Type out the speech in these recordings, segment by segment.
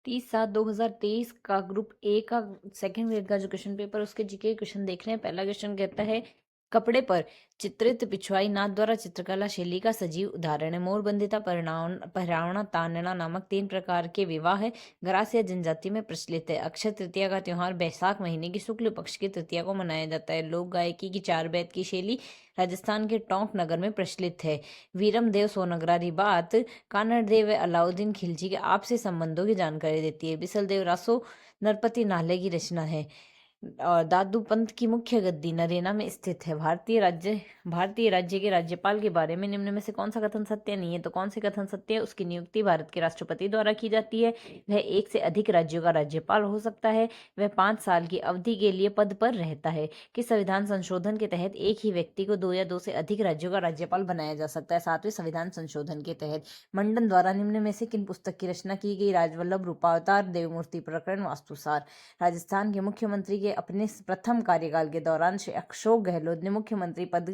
30/7/2023 का group A का second grade का जो क्वेश्चन पेपर उसके जीके क्वेश्चन देख रहे हैं। पहला क्वेश्चन कहता है कपड़े पर चित्रित पिछवाई नाथ द्वारा चित्रकला शैली का सजीव उदाहरण है। मोरबंदिता, पहरावना, तानना नामक 3 प्रकार के विवाह ग्रास या जनजाति में प्रचलित है। अक्षय तृतीया का त्योहार बैसाख महीने की शुक्ल पक्ष की तृतीया को मनाया जाता है। लोक गायकी की 4 बैत की शैली राजस्थान के टोंक नगर में प्रचलित है। वीरम देव सोनगरारी बात कानड़ देव व अलाउद्दीन खिलजी के आपसी संबंधों की जानकारी देती है। बिसल देव रासो नरपति नाले की रचना है। और दादू पंत की मुख्य गद्दी नरेना में स्थित है। भारतीय राज्य के राज्यपाल के बारे में निम्न में से कौन सा कथन सत्य नहीं है? तो कौन से कथन सत्य है? उसकी नियुक्ति भारत के राष्ट्रपति द्वारा की जाती है। वह एक से अधिक राज्यों का राज्यपाल हो सकता है। वह 5 साल की अवधि के लिए पद पर रहता है। कि संविधान संशोधन के तहत एक ही व्यक्ति को 2 या 2 से अधिक राज्यों का राज्यपाल बनाया जा सकता है। 7वें संविधान संशोधन के तहत मंडन द्वारा निम्न में से किन पुस्तक की रचना की गई? राजवल्लभ रूपावतार, देवमूर्ति प्रकरण, वास्तुसार। राजस्थान के मुख्यमंत्री के अपने प्रथम कार्यकाल के दौरान श्री अशोक गहलोत ने मुख्यमंत्री पद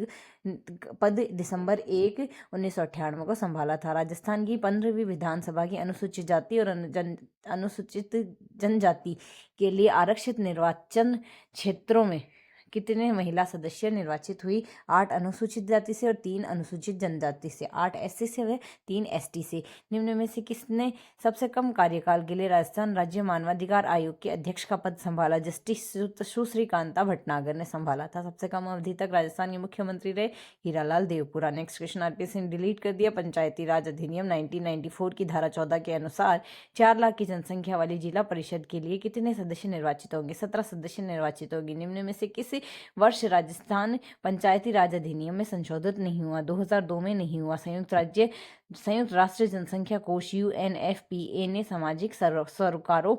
दिसंबर 1, 1998 को संभाला था। राजस्थान की 15वीं विधानसभा की अनुसूचित जाति और अनुसूचित जनजाति के लिए आरक्षित निर्वाचन क्षेत्रों में कितने महिला सदस्य निर्वाचित हुई? 8 अनुसूचित जाति से और 3 अनुसूचित जनजाति से। 8 एससी से व 3 एसटी से। निम्न में से किसने सबसे कम कार्यकाल के लिए राजस्थान राज्य मानवाधिकार आयोग के अध्यक्ष का पद संभाला? जस्टिस सुश्री कांता भटनागर ने संभाला था। सबसे कम अवधि तक राजस्थान के मुख्यमंत्री रहे Hiralal Devpura. Next question RPSC ने डिलीट कर दिया। पंचायती राज अधिनियम 1994 की धारा 14 के अनुसार 4 लाख की जनसंख्या वाली जिला परिषद के लिए कितने सदस्य निर्वाचित होंगे? 17 सदस्य निर्वाचित होंगे। निम्न में से किस वर्ष राजस्थान पंचायती राज अधिनियम में संशोधित नहीं हुआ? 2002 में नहीं हुआ। संयुक्त राष्ट्र जनसंख्या कोष UNFPA ने सामाजिक सरोकारों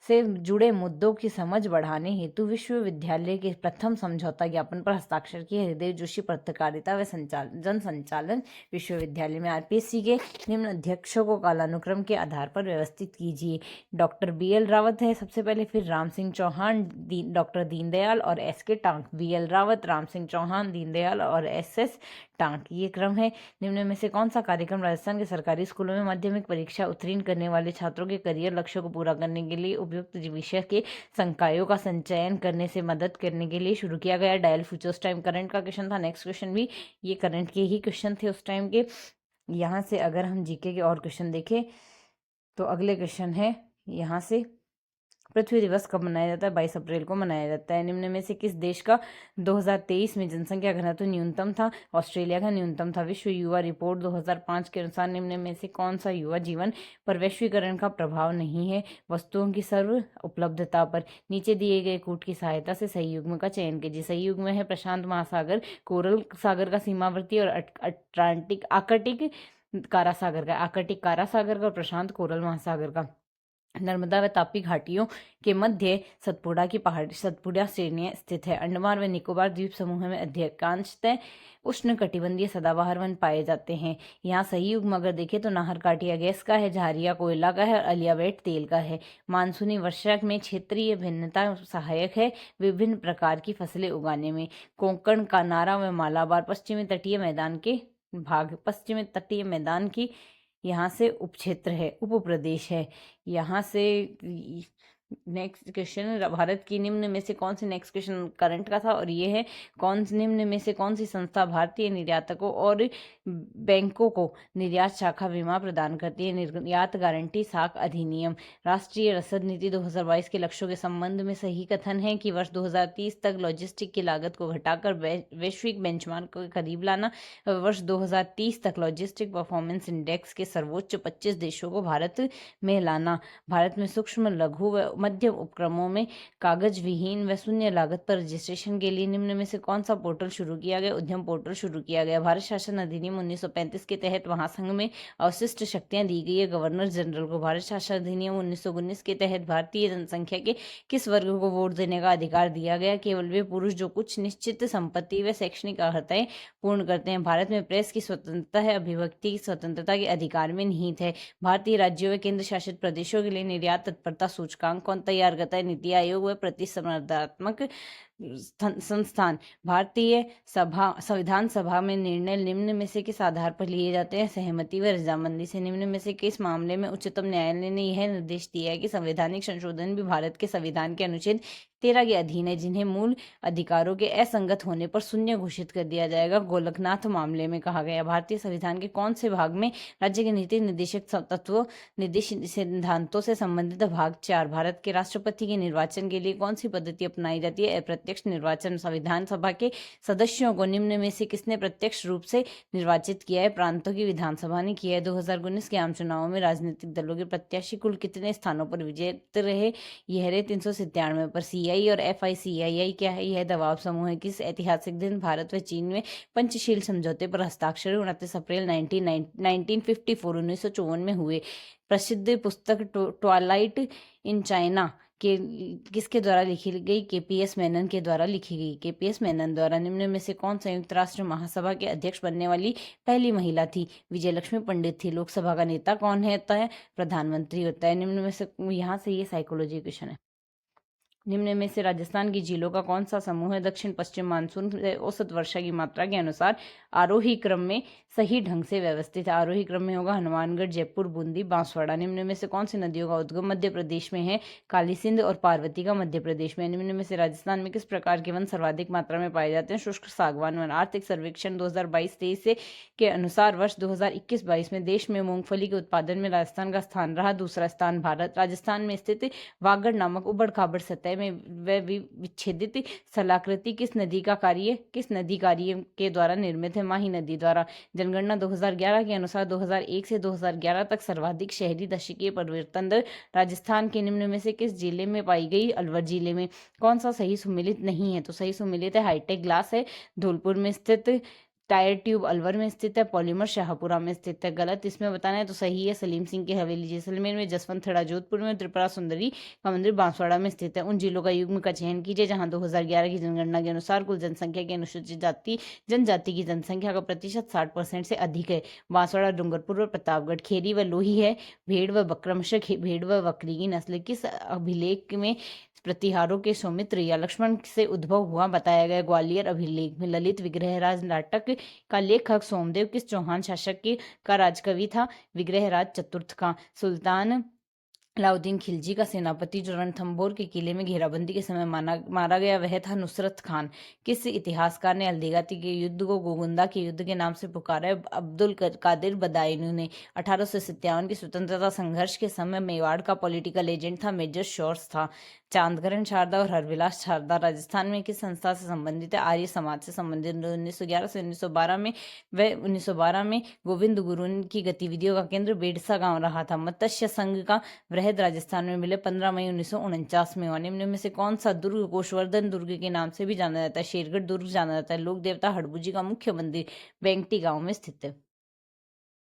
से जुड़े मुद्दों की समझ बढ़ाने हेतु विश्वविद्यालय के प्रथम समझौता ज्ञापन पर हस्ताक्षर किए। हृदय जोशी पत्रकारिता व जन संचालन विश्वविद्यालय में। आरपीएससी के निम्न अध्यक्षों को कालानुक्रम के आधार पर व्यवस्थित कीजिए। डॉक्टर BL रावत है सबसे पहले, फिर राम सिंह चौहान, डॉक्टर दीनदयाल और SK टांक। BL रावत, राम सिंह चौहान, दीनदयाल और SS टांक, ये क्रम है। निम्न में से कौन सा कार्यक्रम राजस्थान के सरकारी स्कूलों में माध्यमिक परीक्षा उत्तीर्ण करने वाले छात्रों के करियर लक्ष्यों को पूरा करने के लिए उपयुक्त विषय के संकायों का संचयन करने से मदद करने के लिए शुरू किया गया? Dial future. उस टाइम करंट का क्वेश्चन था। नेक्स्ट क्वेश्चन भी ये करंट के ही क्वेश्चन थे उस टाइम के। यहाँ से अगर हम जीके के और क्वेश्चन देखें तो अगले क्वेश्चन है यहाँ से, पृथ्वी दिवस कब मनाया जाता है? 22 अप्रैल को मनाया जाता है। निम्न में से किस देश का 2023 में जनसंख्या घनत्व न्यूनतम था? ऑस्ट्रेलिया का न्यूनतम था। विश्व युवा रिपोर्ट 2005 के अनुसार निम्न में से कौन सा युवा जीवन पर वैश्वीकरण का प्रभाव नहीं है? वस्तुओं की सर्व उपलब्धता पर। नीचे दिए गए कूट की सहायता से सही युग्म का चयन कीजिए। सही युग्म है प्रशांत महासागर, कोरल सागर का सीमावर्ती और आर्कटिक कारा सागर का और प्रशांत कोरल महासागर का। नर्मदा व तापी घाटियों के मध्य सतपुड़ा श्रेणियां स्थित है। अंडमान व निकोबार द्वीप समूह में अधिकांशतः उष्ण कटिबंधीय सदाबहार वन पाए जाते हैं। यहाँ सही युग्म अगर देखें तो नाहरकाटिया गैस का है, झारिया कोयला का है और अलियावेट तेल का है। मानसूनी वर्षा में क्षेत्रीय भिन्नता सहायक है विभिन्न प्रकार की फसलें उगाने में। कोंकण, कानारा व मालाबार पश्चिमी तटीय मैदान की यहाँ से उपक्षेत्र है, उप प्रदेश है। यहाँ से नेक्स्ट क्वेश्चन, भारत की निम्न में से कौन सी, नेक्स्ट क्वेश्चन करंट का था और ये है निम्न में से कौन सी संस्था भारतीय निर्यातकों और बैंकों को निर्यात शाखा बीमा प्रदान करती है? निर्यात गारंटी साख अधिनियम। राष्ट्रीय रसद नीति 2022 के लक्ष्यों के संबंध में सही कथन है कि वर्ष 2030 तक लॉजिस्टिक की लागत को घटाकर वैश्विक बेंचमार्क के करीब लाना। वर्ष 2030 तक लॉजिस्टिक परफॉर्मेंस इंडेक्स के सर्वोच्च 25 देशों को भारत में लाना। भारत में सूक्ष्म, लघु व मध्यम उपक्रमों में कागज विहीन व शून्य लागत पर रजिस्ट्रेशन के लिए निम्न में से कौन सा पोर्टल शुरू किया गया? उद्यम पोर्टल शुरू किया गया। भारत शासन अधिनियम 1935 के तहत महासंघ में अवशिष्ट शक्तियां दी गई है गवर्नर जनरल को। भारत शासन अधिनियम 1919 के तहत भारतीय जनसंख्या के किस वर्ग को वोट देने का अधिकार दिया गया? केवल वे पुरुष जो कुछ निश्चित संपत्ति व शैक्षणिक अर्हताएं पूर्ण करते हैं। भारत में प्रेस की स्वतंत्रता है, अभिव्यक्ति की स्वतंत्रता के अधिकार में निहित है। भारतीय राज्यों व केंद्र शासित प्रदेशों के लिए निर्यात तत्परता सूचकांक कौन तैयार करता है? नीति आयोग व प्रतिस्पर्धात्मक संस्थान। भारतीय संविधान सभा में निर्णय निम्न में से किस आधार पर लिए जाते हैं? सहमति व रजामंदी से। निम्न में से किस मामले में उच्चतम न्यायालय ने यह निर्देश दिया है कि संवैधानिक संशोधन भी भारत के संविधान के अनुच्छेद 13 के अधीन है, जिन्हें मूल अधिकारों के असंगत होने पर शून्य घोषित कर दिया जाएगा? गोलकनाथ मामले में कहा गया। भारतीय संविधान के कौन से भाग में राज्य के नीति निर्देशक तत्वों निर्देश सिद्धांतों से संबंधित भाग 4? भारत के राष्ट्रपति के निर्वाचन के लिए कौन सी पद्धति अपनाई जाती है? अप्रत्यक्ष निर्वाचन। संविधान सभा के सदस्यों को निम्न में से किसने प्रत्यक्ष रूप से निर्वाचित किया है? प्रांतों की विधानसभा ने किया है। 2019 के आम चुनावों में राजनीतिक दलों के प्रत्याशी कुल कितने स्थानों पर विजेता रहे? यह रहे 397 पर। सीआई और FICII क्या है? यह दबाव समूह है। किस ऐतिहासिक दिन भारत व चीन में पंचशील समझौते पर हस्ताक्षर? 29 अप्रैल 1954 1954 में हुए। प्रसिद्ध पुस्तक ट्वाइलाइट इन चाइना के किसके द्वारा लिखी गई? KPS मेनन के द्वारा लिखी गई। KPS मेनन द्वारा। निम्न में से कौन संयुक्त राष्ट्र महासभा के अध्यक्ष बनने वाली पहली महिला थी? विजयलक्ष्मी पंडित थी। लोकसभा का नेता कौन होता है? प्रधानमंत्री होता है। निम्न में से यहाँ से ये साइकोलॉजी क्वेश्चन है। निम्न में से राजस्थान की झीलों का कौन सा समूह है? दक्षिण पश्चिम मानसून औसत वर्षा की मात्रा के अनुसार आरोही क्रम में सही ढंग से व्यवस्थित है। आरोही क्रम में होगा हनुमानगढ़, जयपुर, बूंदी, बांसवाड़ा। निम्न में से कौन सी नदियों का उद्गम मध्य प्रदेश में है? काली सिंध और पार्वती का मध्य प्रदेश में। निम्न में से राजस्थान में किस प्रकार के वन सर्वाधिक मात्रा में पाए जाते हैं? शुष्क सागवान वन। आर्थिक सर्वेक्षण 2022-23 के अनुसार वर्ष 2021-22 में देश में मूंगफली के उत्पादन में राजस्थान का स्थान रहा दूसरा स्थान। भारत राजस्थान में स्थित वागड़ नामक उबड़ खाबड़ सतह में विच्छेदित स्थलाकृति किस नदी कार्य के द्वारा निर्मित है? माही नदी द्वारा। जनगणना 2011 के अनुसार 2001 से 2011 तक सर्वाधिक शहरी दशकीय परिवर्तन दर राजस्थान के निम्न में से किस जिले में पाई गई? अलवर जिले में। कौन सा सही सुमेलित नहीं है? तो सही सुमेलित है हाईटेक ग्लास है, धौलपुर में स्थित। टायर ट्यूब अलवर में स्थित है। पॉलीमर शाहपुरा में स्थित है। गलत इसमें बताना है तो सही है सलीम सिंह की हवेली जैसलमेर में, जसवंत थड़ा जोधपुर में, त्रिपुरा सुंदरी का मंदिर बांसवाड़ा में स्थित है। उन जिलों का युग्म का चयन कीजिए जहां 2011 की जनगणना के अनुसार कुल जनसंख्या की अनुसूचित जनजाति की जनसंख्या का प्रतिशत 60% से अधिक है। बांसवाड़ा, डूंगरपुर व प्रतापगढ़। खेरी व लोही है। भेड़ व बकरमशक भेड़ व बकरी की नस्ल किस अभिलेख में प्रतिहारों के सौमित्र या लक्ष्मण से उद्भव हुआ बताया गया? ग्वालियर अभिलेख में। ललित विग्रहराज नाटक का लेखक सोमदेव किस चौहान शासक का राजकवि था? विग्रहराज चतुर्थ का। सुल्तान अलाउद्दीन खिलजी का सेनापति जो रणथंभौर के किले में घेराबंदी के समय मारा गया वह था नुसरत खान। किस इतिहासकार ने हल्दीघाटी के युद्ध को गोगुंदा के युद्ध के नाम से पुकारा है? अब्दुल कादिर बदायूनी ने। 1857 के स्वतंत्रता संघर्ष के समय मेवाड़ का पॉलिटिकल एजेंट था मेजर शोर्स था। चांदकरण शारदा और हरविलास शारदा राजस्थान में किस संस्था से संबंधित है? आर्य समाज से संबंधित। 1911 से 1912 में गोविंद गुरु की गतिविधियों का केंद्र बेडसा गांव रहा था। मत्स्य संघ का वृहद राजस्थान में मिले 15 मई 1949 में हुआ। निम्न में से कौन सा दुर्ग कोषवर्धन दुर्ग के नाम से भी जाना जाता है? शेरगढ़ दुर्ग जाना जाता है। लोक देवता हड़बू जी का मुख्य मंदिर बेंगटी गांव में स्थित है।